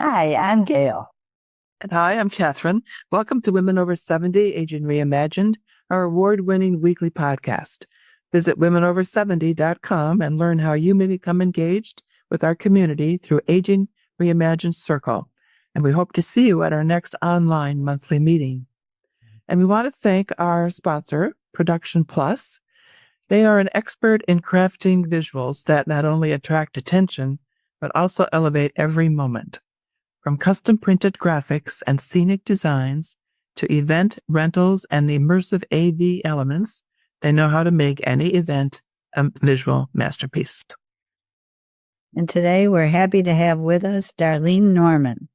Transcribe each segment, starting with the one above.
Hi, I'm Gail. And hi, I'm Catherine. Welcome to Women Over 70 Aging Reimagined, our award-winning weekly podcast. Visit womenover70.com and learn how you may become engaged with our community through Aging Reimagined Circle. And we hope to see you at our next online monthly meeting. And we want to thank our sponsor, Production Plus. They are an expert in crafting visuals that not only attract attention, but also elevate every moment. From custom printed graphics and scenic designs to event rentals and immersive AV elements, they know how to make any event a visual masterpiece. And today we're happy to have with us Darlene Norman.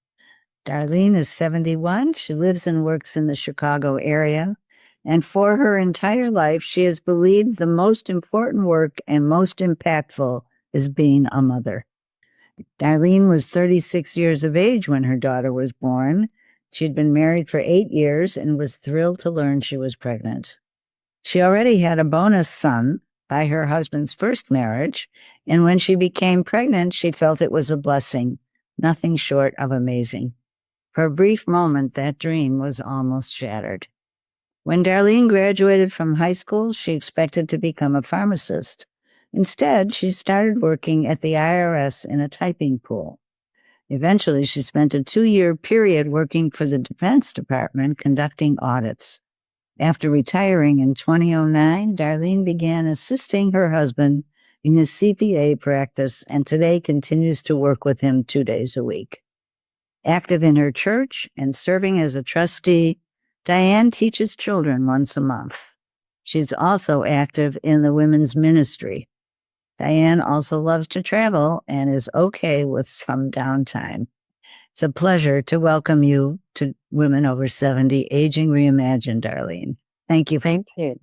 Darlene is 71. She lives and works in the Chicago area. And for her entire life, she has believed the most important work and most impactful is being a mother. Darlene was 36 years of age when her daughter was born. She'd been married for 8 years and was thrilled to learn she was pregnant. She already had a bonus son by her husband's first marriage, and when she became pregnant, she felt it was a blessing, nothing short of amazing. For a brief moment, that dream was almost shattered. When Darlene graduated from high school, she expected to become a pharmacist. Instead, she started working at the IRS in a typing pool. Eventually, she spent a 2-year period working for the Defense Department conducting audits. After retiring in 2009, Darlene began assisting her husband in his CPA practice and today continues to work with him 2 days a week. Active in her church and serving as a trustee, Diane teaches children once a month. She's also active in the women's ministry. Diane also loves to travel and is okay with some downtime. It's a pleasure to welcome you to Women Over 70 Aging Reimagined, Darlene. Thank you. Thank you.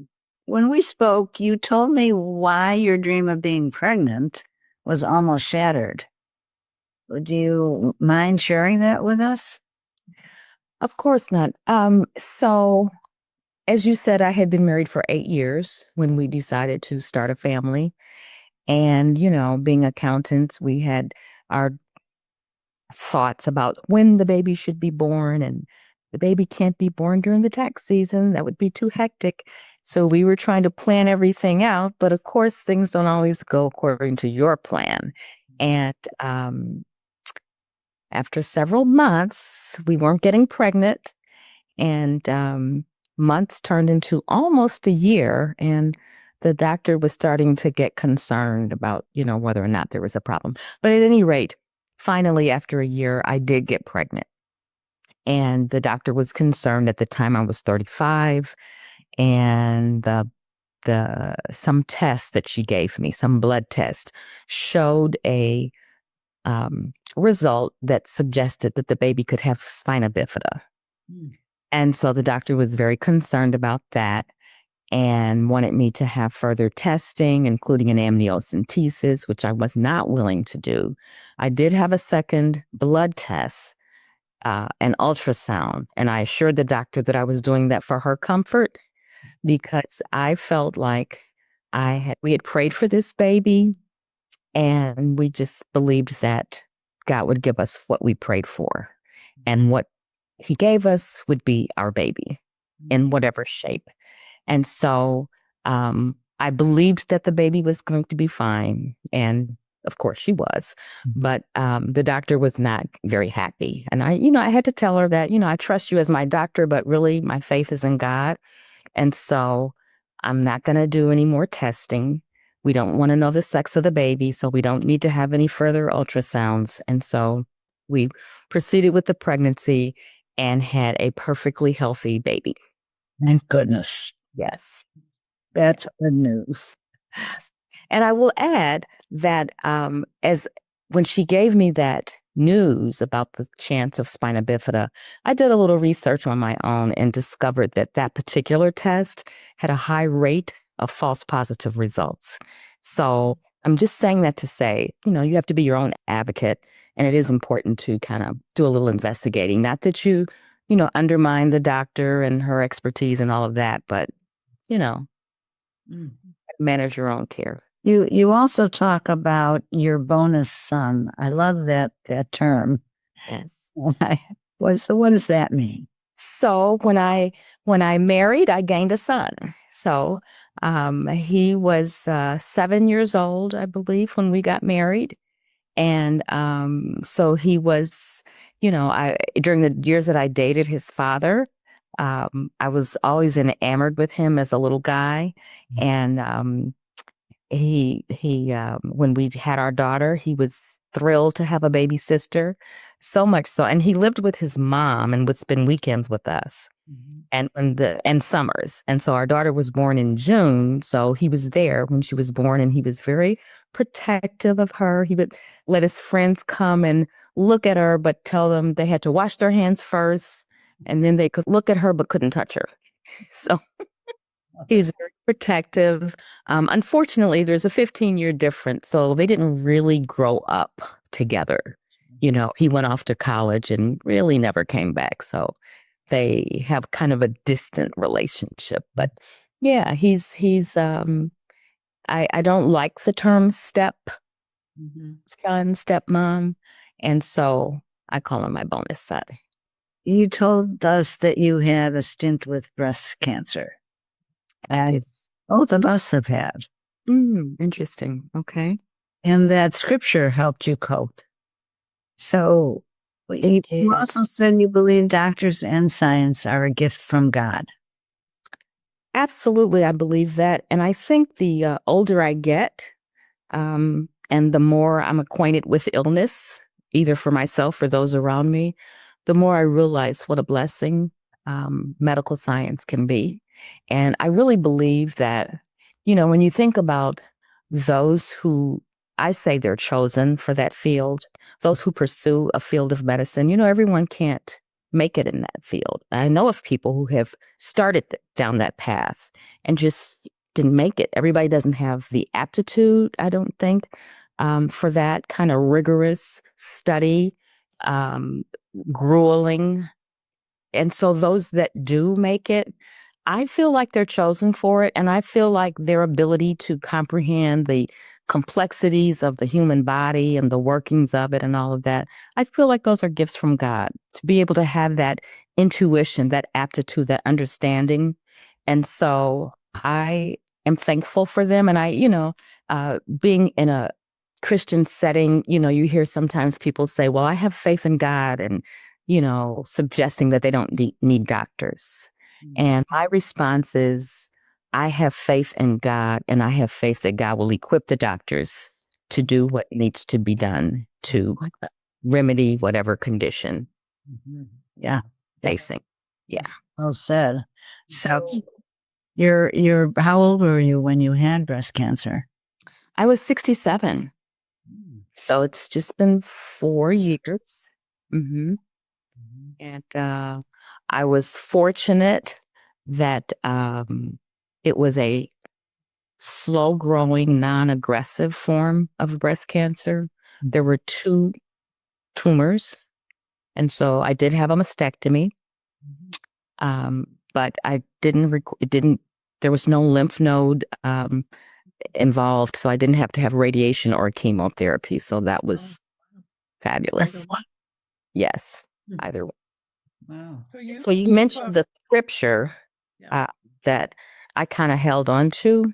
When we spoke, you told me why your dream of being pregnant was almost shattered. Do you mind sharing that with us? Of course not. So, as you said, I had been married for 8 years when we decided to start a family. And, being accountants, we had our thoughts about when the baby should be born, and the baby can't be born during the tax season. That would be too hectic. So we were trying to plan everything out, but of course, things don't always go according to your plan. And after several months, we weren't getting pregnant, and months turned into almost a year, and the doctor was starting to get concerned about, whether or not there was a problem. But at any rate, finally, after a year, I did get pregnant. And the doctor was concerned. At the time I was 35, and some test that she gave me, some blood test, showed a result that suggested that the baby could have spina bifida. And so the doctor was very concerned about that and wanted me to have further testing, including an amniocentesis, which I was not willing to do. I did have a second blood test, an ultrasound, and I assured the doctor that I was doing that for her comfort because I felt like we had prayed for this baby, and we just believed that God would give us what we prayed for, and what He gave us would be our baby in whatever shape. And so I believed that the baby was going to be fine. And of course she was, but the doctor was not very happy. And I had to tell her that, I trust you as my doctor, but really my faith is in God. And so I'm not going to do any more testing. We don't want to know the sex of the baby, so we don't need to have any further ultrasounds. And so we proceeded with the pregnancy and had a perfectly healthy baby. Thank goodness. Yes. That's good news. And I will add that as when she gave me that news about the chance of spina bifida, I did a little research on my own and discovered that that particular test had a high rate of false positive results. So I'm just saying that to say, you have to be your own advocate, and it is important to kind of do a little investigating. Not that you undermine the doctor and her expertise and all of that, but manage your own care. You also talk about your bonus son. I love that term. Yes. So what does that mean? So when I married, I gained a son. So he was 7 years old, I believe, when we got married. And so he was, I during the years that I dated his father, I was always enamored with him as a little guy. And when we had our daughter, he was thrilled to have a baby sister, so much so. And he lived with his mom and would spend weekends with us and summers. And so our daughter was born in June. So he was there when she was born, and he was very protective of her. He would let his friends come and look at her, but tell them they had to wash their hands first, and then they could look at her but couldn't touch her. So he's very protective. Unfortunately, there's a 15-year difference, so they didn't really grow up together. He went off to college and really never came back. So they have kind of a distant relationship. But yeah, he's I don't like the term step son, stepmom. And so I call him my bonus son. You told us that you had a stint with breast cancer. As both of us have had. Interesting. Okay. And that scripture helped you cope. So you also said you believe doctors and science are a gift from God. Absolutely, I believe that. And I think the older I get, and the more I'm acquainted with illness, either for myself or those around me, the more I realize what a blessing medical science can be. And I really believe that, when you think about those who, I say they're chosen for that field, those who pursue a field of medicine, everyone can't make it in that field. I know of people who have started down that path and just didn't make it. Everybody doesn't have the aptitude, I don't think, for that kind of rigorous study, grueling. And so those that do make it, I feel like they're chosen for it. And I feel like their ability to comprehend the complexities of the human body and the workings of it and all of that, I feel like those are gifts from God, to be able to have that intuition, that aptitude, that understanding. And so I am thankful for them. And being in a Christian setting, you hear sometimes people say, well, I have faith in God, and, suggesting that they don't need doctors. And my response is, I have faith in God, and I have faith that God will equip the doctors to do what needs to be done to remedy whatever condition facing. Yeah. Well said. So you're how old were you when you had breast cancer? I was 67. So it's just been 4 years. And I was fortunate that it was a slow-growing, non-aggressive form of breast cancer. There were 2 tumors, and so I did have a mastectomy. But I didn't. There was no lymph node involved, so I didn't have to have radiation or chemotherapy. So that was fabulous. Yes, either one. Wow. So you mentioned the scripture that I kind of held on to,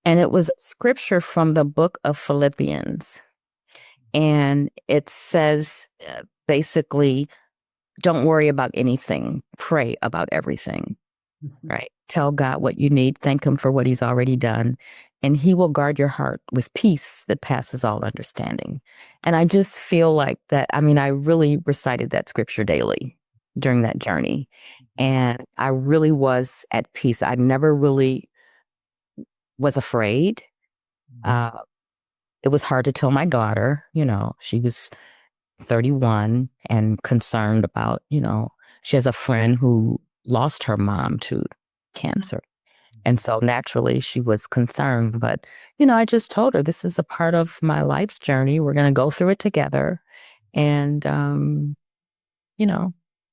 and it was a scripture from the book of Philippians. And it says, basically, don't worry about anything, pray about everything, right? Tell God what you need, thank him for what he's already done, and he will guard your heart with peace that passes all understanding. And I just feel like that, I really recited that scripture daily during that journey. And I really was at peace. I never really was afraid. It was hard to tell my daughter, she was 31 and concerned about, she has a friend who lost her mom to cancer. And so naturally she was concerned, but, I just told her, this is a part of my life's journey. We're going to go through it together, and,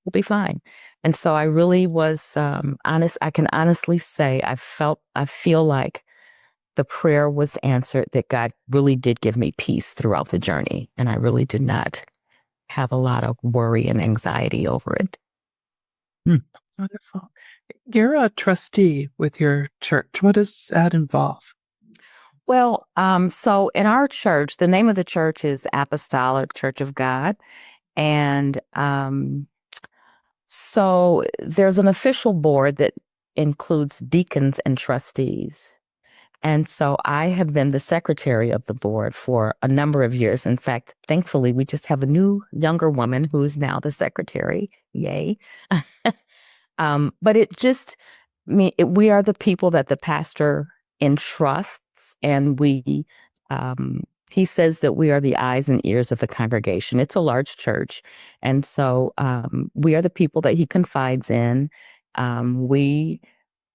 we'll be fine. And so I really was honest. I can honestly say I feel like the prayer was answered, that God really did give me peace throughout the journey. And I really did not have a lot of worry and anxiety over it. Wonderful. You're a trustee with your church. What does that involve? Well, so in our church, the name of the church is Apostolic Church of God. And so there's an official board that includes deacons and trustees. And so I have been the secretary of the board for a number of years. In fact, thankfully, we just have a new younger woman who's now the secretary. Yay. But it just, we are the people that the pastor entrusts, and he says that we are the eyes and ears of the congregation. It's a large church. And so we are the people that he confides in. We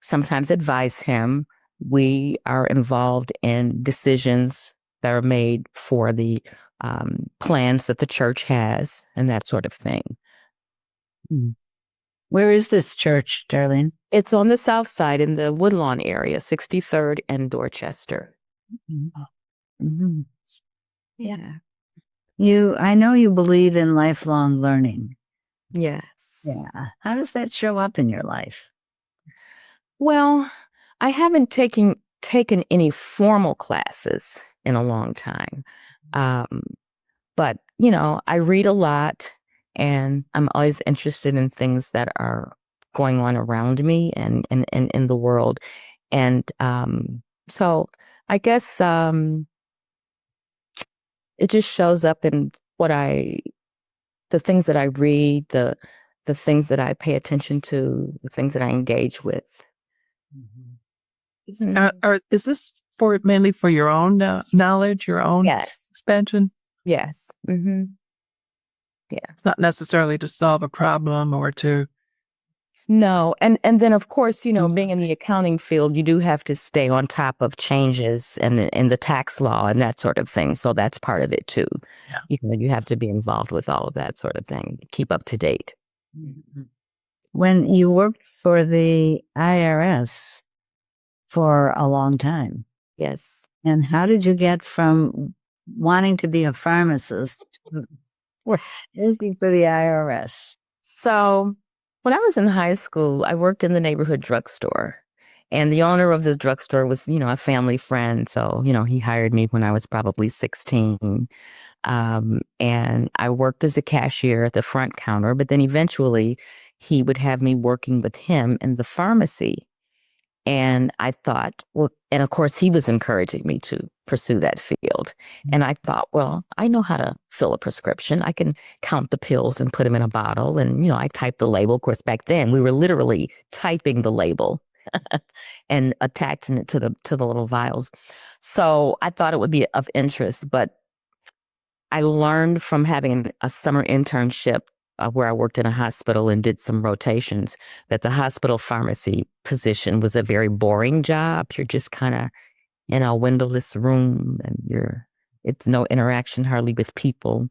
sometimes advise him. We are involved in decisions that are made for the plans that the church has and that sort of thing. Where is this church, Darlene? It's on the south side in the Woodlawn area, 63rd and Dorchester. Mm-hmm. Yeah. I know you believe in lifelong learning. Yes. Yeah. How does that show up in your life? Well, I haven't taken any formal classes in a long time. But, I read a lot, and I'm always interested in things that are going on around me and in the world. And so I guess it just shows up in the things that I read, the things that I pay attention to, the things that I engage with. Is this mainly for your own knowledge, your own expansion? Yes. Mm-hmm. Yeah. It's not necessarily to solve a problem or to. No. And then, of course, being in the accounting field, you do have to stay on top of changes in the tax law and that sort of thing. So that's part of it, too. Yeah. You have to be involved with all of that sort of thing, keep up to date. When you worked for the IRS for a long time. Yes. And how did you get from wanting to be a pharmacist to working for the IRS? So when I was in high school, I worked in the neighborhood drugstore. And the owner of this drugstore was, a family friend. So, he hired me when I was probably 16. And I worked as a cashier at the front counter. But then eventually he would have me working with him in the pharmacy. And I thought, well, and of course, he was encouraging me to pursue that field. And I thought, well, I know how to fill a prescription. I can count the pills and put them in a bottle. And, I typed the label. Of course, back then we were literally typing the label and attaching it to the little vials. So I thought it would be of interest. But I learned from having a summer internship where I worked in a hospital and did some rotations, that the hospital pharmacy position was a very boring job. You're just kind of in a windowless room, and it's no interaction hardly with people.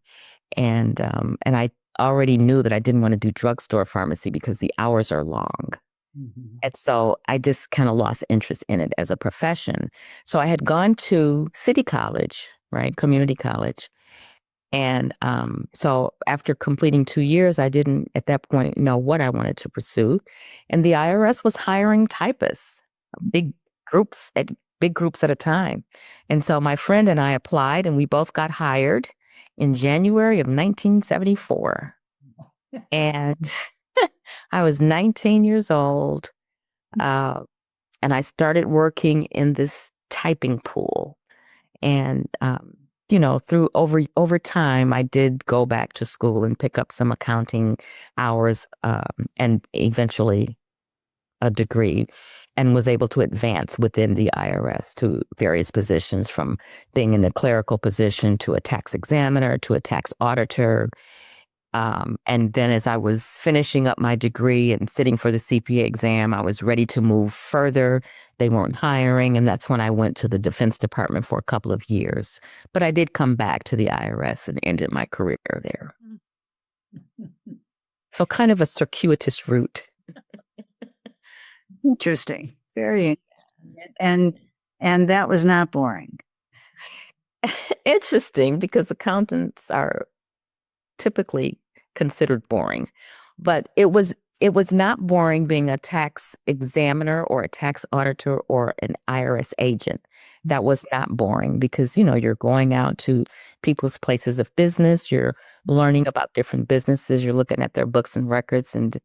And I already knew that I didn't want to do drugstore pharmacy because the hours are long. Mm-hmm. And so I just kind of lost interest in it as a profession. So I had gone to City College, right? Community college. And so after completing 2 years, I didn't at that point know what I wanted to pursue. And the IRS was hiring typists, big groups at a time. And so my friend and I applied, and we both got hired in January of 1974. And I was 19 years old. And I started working in this typing pool. And through over time, I did go back to school and pick up some accounting hours, and eventually a degree, and was able to advance within the IRS to various positions, from being in the clerical position to a tax examiner to a tax auditor. And then as I was finishing up my degree and sitting for the CPA exam, I was ready to move further. They weren't hiring. And that's when I went to the Defense Department for a couple of years. But I did come back to the IRS and ended my career there. So kind of a circuitous route. Interesting. Very. And that was not boring. Interesting, because accountants are typically considered boring. But it was not boring being a tax examiner or a tax auditor or an IRS agent. That was not boring because, you're going out to people's places of business. You're learning about different businesses. You're looking at their books and records and,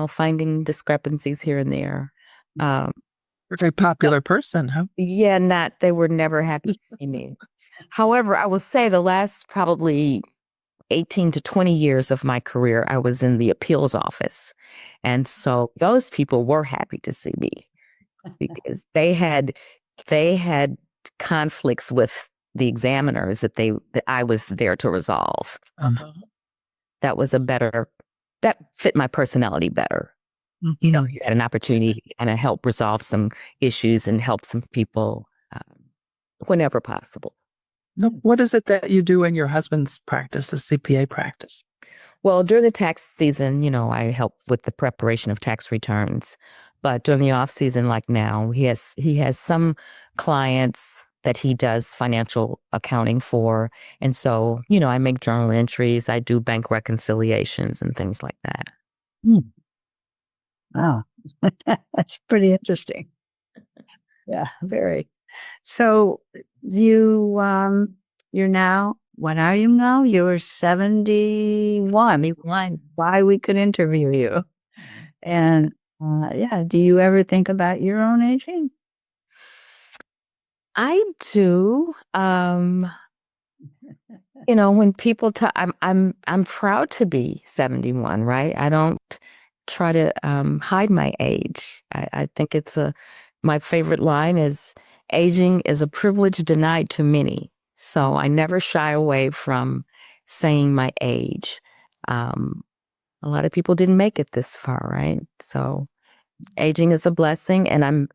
finding discrepancies here and there. You're a very popular person, huh? Yeah, they were never happy to see me. However, I will say the last probably 18 to 20 years of my career, I was in the appeals office. And so those people were happy to see me because they had conflicts with the examiners that I was there to resolve. Uh-huh. That was that fit my personality better. Mm-hmm. You had an opportunity to help resolve some issues and help some people whenever possible. So what is it that you do in your husband's practice, the CPA practice? Well, during the tax season, I help with the preparation of tax returns. But during the off season, like now, he has some clients that he does financial accounting for. And so, I make journal entries, I do bank reconciliations and things like that. Wow. That's pretty interesting. Yeah, very. So you're now, what are you now? You're 71. Why we could interview you. And do you ever think about your own aging? I do. When people talk, I'm proud to be 71, right? I don't try to hide my age. I think my favorite line is, aging is a privilege denied to many. So I never shy away from saying my age. A lot of people didn't make it this far, right? So aging is a blessing, and I'm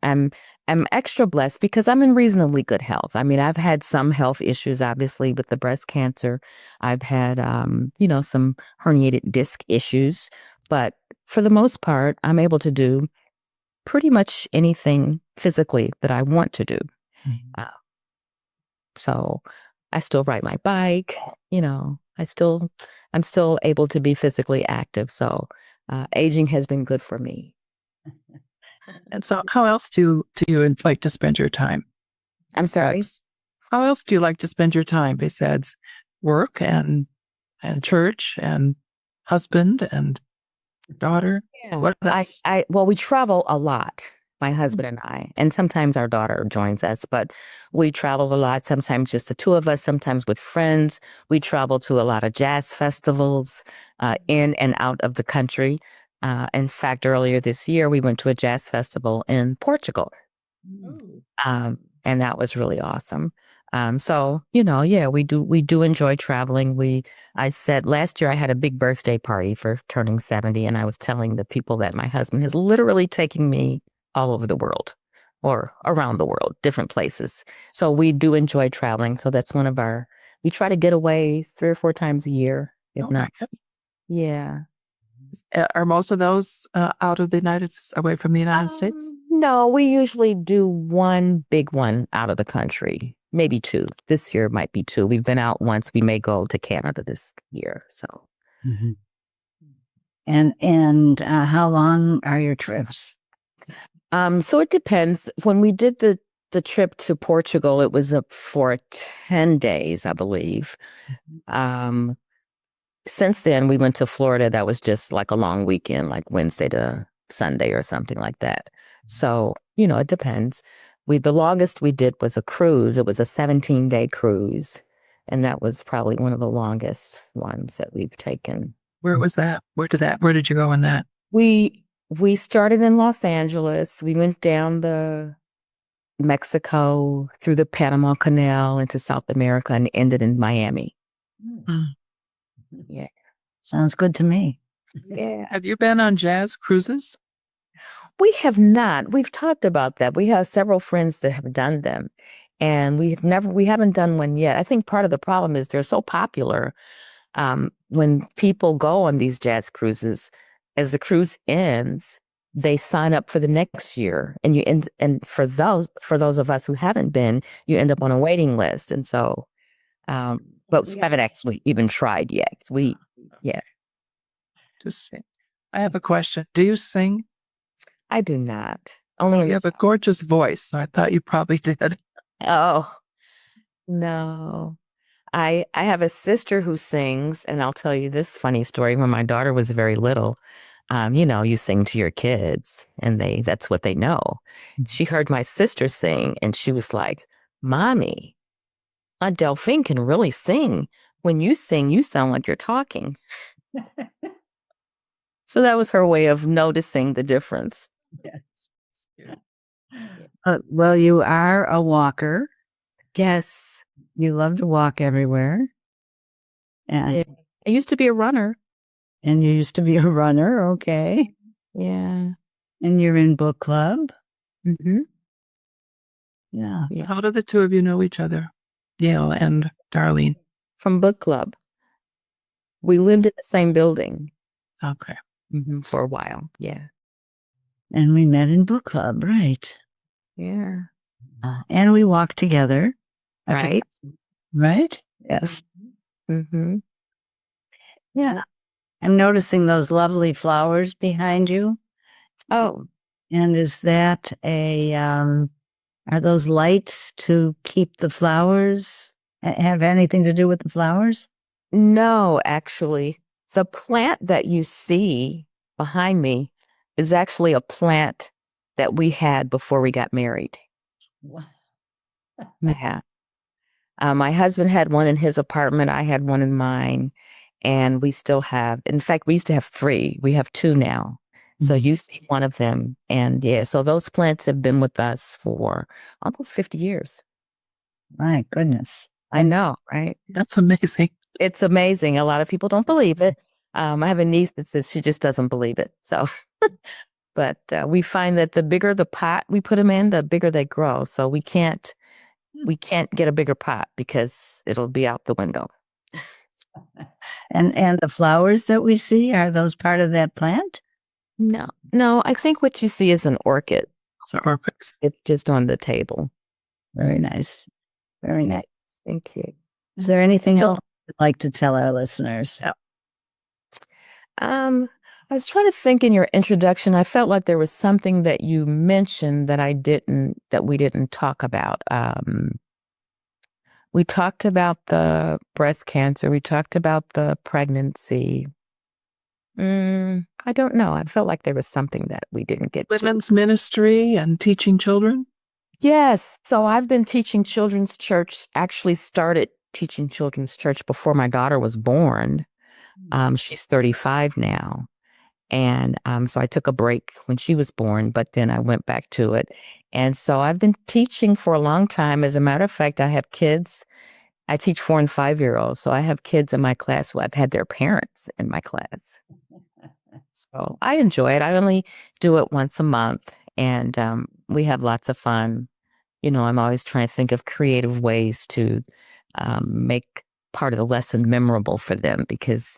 extra blessed because I'm in reasonably good health. I mean, I've had some health issues, obviously, with the breast cancer. I've had, some herniated disc issues, but for the most part, I'm able to do pretty much anything physically that I want to do. Mm-hmm. So I still ride my bike, I'm still able to be physically active. So aging has been good for me. And so how else do you like to spend your time? I'm sorry? How else do you like to spend your time besides work and church and husband and daughter? Yeah. What else? Well, we travel a lot, my husband and I, and sometimes our daughter joins us, but we travel a lot, sometimes just the two of us, sometimes with friends. We travel to a lot of jazz festivals in and out of the country. In fact, earlier this year, we went to a jazz festival in Portugal. And that was really awesome. So, we do enjoy traveling. I said last year I had a big birthday party for turning 70, and I was telling the people that my husband is literally taking me all over the world or around the world, different places. So we do enjoy traveling. So that's we try to get away 3 or 4 times a year, if not. Yeah. Are most of those away from the United States? No, we usually do one big one out of the country, maybe 2. This year might be 2. We've been out once. We may go to Canada this year. So, and how long are your trips? So it depends. When we did the trip to Portugal, it was up for 10 days, I believe. Since then, we went to Florida. That was just like a long weekend, like Wednesday to Sunday or something like that. So, it depends. The longest we did was a cruise. It was a 17-day cruise. And that was probably one of the longest ones that we've taken. Where was that? Where did you go on that? We started in Los Angeles. We went down the Mexico, through the Panama Canal into South America, and ended in Miami. Yeah. Sounds good to me. Yeah. Have you been on jazz cruises? We have not. We've talked about that. We have several friends that have done them, and we haven't done one yet. I think part of the problem is they're so popular. When people go on these jazz cruises, as the cruise ends, they sign up for the next year, and for those of us who haven't been, you end up on a waiting list. And so, but we haven't actually even tried yet. Just sing. I have a question. Do you sing? I do not. Only You have a gorgeous voice, so I thought you probably did. Oh, no. I have a sister who sings, and I'll tell you this funny story. When my daughter was very little, you sing to your kids, and that's what they know. She heard my sister sing, and she was like, "Mommy, Delphine can really sing. When you sing, you sound like you're talking." So that was her way of noticing the difference. Yes. Well, you are a walker. Yes. You love to walk everywhere. And I used to be a runner. And you used to be a runner, okay. Yeah. And you're in book club. Mm-hmm. Yeah. How do the two of you know each other? Gail and Darlene. From book club. We lived in the same building. Okay. Mm-hmm. For a while. Yeah. And we met in book club, right? Yeah. And we walked together. Right. Right? Yes. Mm-hmm. Yeah. I'm noticing those lovely flowers behind you. Oh. And is that are those lights to keep the flowers, have anything to do with the flowers? No, actually. The plant that you see behind me is actually a plant that we had before we got married. Wow. Yeah. My husband had one in his apartment. I had one in mine. And we still have, in fact, we used to have 3. We have 2 now. So you see one of them. And yeah, so those plants have been with us for almost 50 years. My goodness. I know, right? That's amazing. It's amazing. A lot of people don't believe it. I have a niece that says she just doesn't believe it. So, but we find that the bigger the pot we put them in, the bigger they grow. So we can't get a bigger pot because it'll be out the window. And the flowers that we see, are those part of that plant? No, I think what you see is an orchid. So orchids. It's just on the table. Very nice. Very nice. Thank you. Is there anything else you'd like to tell our listeners? I was trying to think in your introduction. I felt like there was something that you mentioned that we didn't talk about. We talked about the breast cancer. We talked about the pregnancy. I don't know. I felt like there was something that we didn't get to. Women's ministry and teaching children? Yes. So I've been teaching children's church, actually started teaching children's church before my daughter was born. She's 35 now. And so I took a break when she was born, but then I went back to it. And so I've been teaching for a long time. As a matter of fact, I have kids. I teach 4 and 5-year-olds. So I have kids in my class who I've had their parents in my class. So I enjoy it. I only do it once a month, and we have lots of fun. I'm always trying to think of creative ways to make part of the lesson memorable for them because,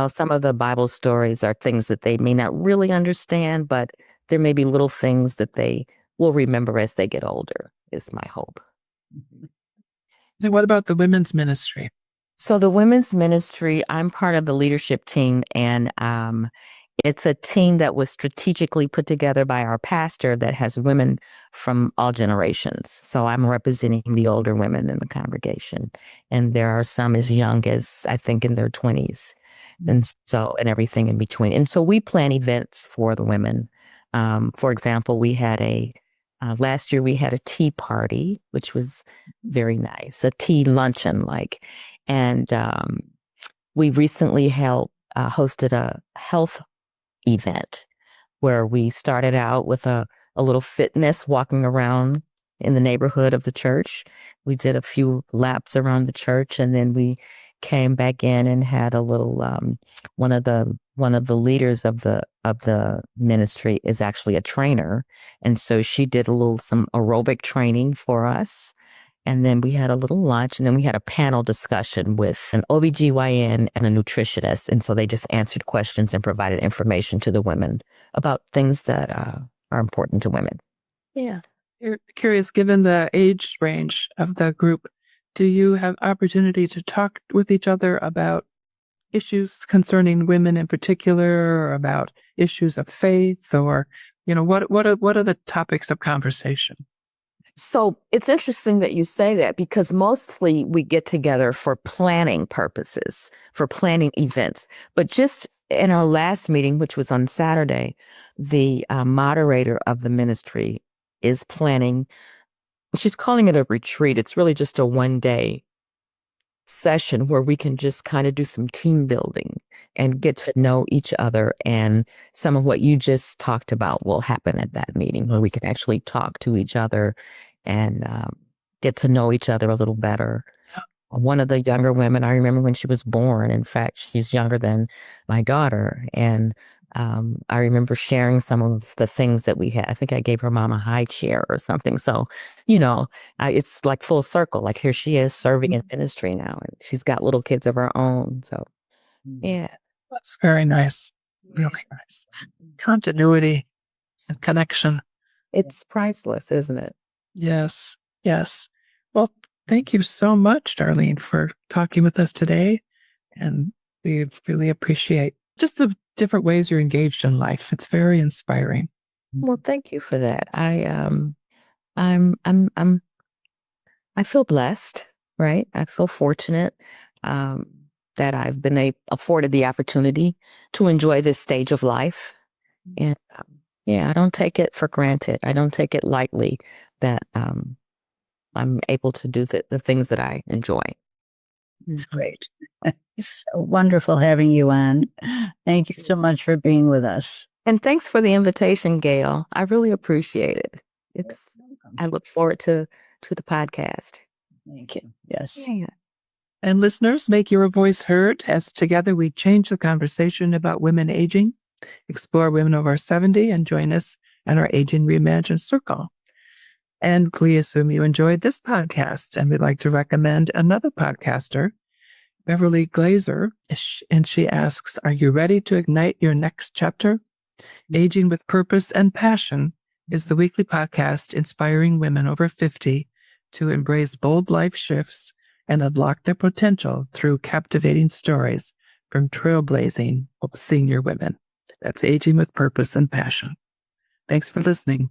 some of the Bible stories are things that they may not really understand, but there may be little things that they will remember as they get older, is my hope. And what about the women's ministry? So the women's ministry, I'm part of the leadership team, and it's a team that was strategically put together by our pastor that has women from all generations. So I'm representing the older women in the congregation. And there are some as young as, I think, in their 20s. And everything in between. And so we plan events for the women. For example, we had last year we had a tea party, which was very nice, a tea luncheon and we recently hosted a health event where we started out with a little fitness walking around in the neighborhood of the church. We did a few laps around the church, and then we came back in and had a little one of the leaders of the ministry is actually a trainer, and so she did some aerobic training for us. And then we had a little lunch, and then we had a panel discussion with an OBGYN and a nutritionist. And so they just answered questions and provided information to the women about things that are important to women. Yeah. You're curious, given the age range of the group, do you have opportunity to talk with each other about issues concerning women in particular, or about issues of faith, or what are the topics of conversation? So it's interesting that you say that, because mostly we get together for planning purposes, for planning events. But just in our last meeting, which was on Saturday, the moderator of the ministry is planning, she's calling it a retreat. It's really just a 1-day session where we can just kind of do some team building and get to know each other. And some of what you just talked about will happen at that meeting, where we can actually talk to each other and get to know each other a little better. One of the younger women, I remember when she was born. In fact, she's younger than my daughter. And I remember sharing some of the things that we had. I think I gave her mom a high chair or something. So, it's like full circle. Like, here she is serving in ministry now, and she's got little kids of her own. So, yeah. That's very nice. Really nice. Continuity and connection. It's priceless, isn't it? Yes. Yes. Well, thank you so much, Darlene, for talking with us today. And we really appreciate just the different ways you're engaged in life. It's very inspiring. Well, thank you for that. I feel blessed, right? I feel fortunate that I've been afforded the opportunity to enjoy this stage of life. And I don't take it for granted. I don't take it lightly that I'm able to do the things that I enjoy. It's great. It's so wonderful having you on. Thank you so much for being with us. And thanks for the invitation, Gail. I really appreciate it. I look forward to the podcast. Thank you. Yes. Yeah. And listeners, make your voice heard as together we change the conversation about women aging, explore women over 70, and join us at our Aging Reimagined Circle. And we assume you enjoyed this podcast, and we'd like to recommend another podcaster, Beverly Glazer, and she asks, are you ready to ignite your next chapter? Aging with Purpose and Passion is the weekly podcast inspiring women over 50 to embrace bold life shifts and unlock their potential through captivating stories from trailblazing senior women. That's Aging with Purpose and Passion. Thanks for listening.